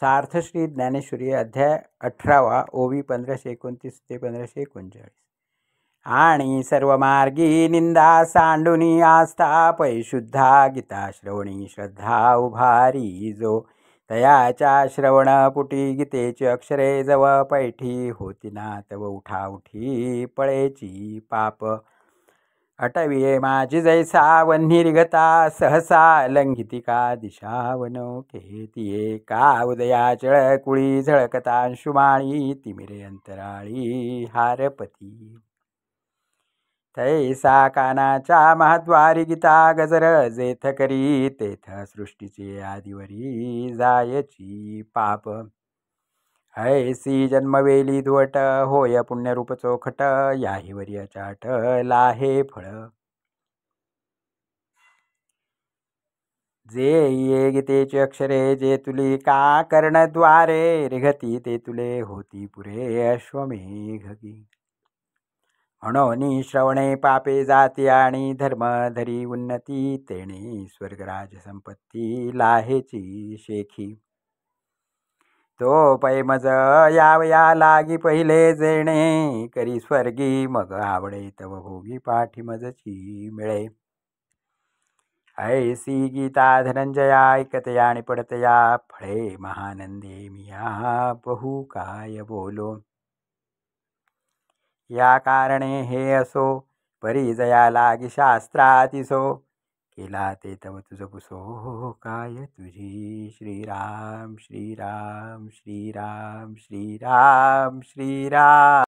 सार्थ श्री ज्ञानेश्वरी अध्याय 18 ओवी 1529 ते 1539. आणि सर्व मार्गी निंदा सांडुनी आस्था पैशुद्धा गीता श्रवणी श्रद्धा उभारी जो तयाच्या श्रवण पुटी गीतेची अक्षरे जव पैठी होती ना तव उठा उठी पळेची पाप अटविये माझी जैसा वन्ही रिगता सहसा लंघितिका दिशावनो केतिये का उदया चळकुळी झळकता अंशुमाळी तिमिरे अंतराळी हारपती तैसा कानाच्या महाद्वारी गीता गजर जेथ करी तेथ सृष्टीचे आदिवरी जायची पाप ऐसी जन्मवेली दुवट होय पुण्यरूप चोखट याही वरी अचाट लाहे फळ जे ये गीतेचे अक्षरे जे तुली का कर्णद्वारे रिघती ते तुले होती पुरे अश्वमेघगी म्हणून श्रवणे पापे जाती आणि धर्म धरी उन्नती तेणे स्वर्गराज संपत्ती लाहेची शेखी तो पैमज यावया लागी पहिले जेणे करी स्वर्गी मग आवडे तव भोगी पाठीमजची मिळे ऐसी गीता धनंजया ऐकतया आणि पडतया फळे महानंदे मिया बहु काय बोलो या कारणे हे असो परिजया लागी शास्त्रातिसो केला ते तव तुझ पुसो काय तुझी श्रीराम श्रीराम श्रीराम श्रीराम श्रीराम.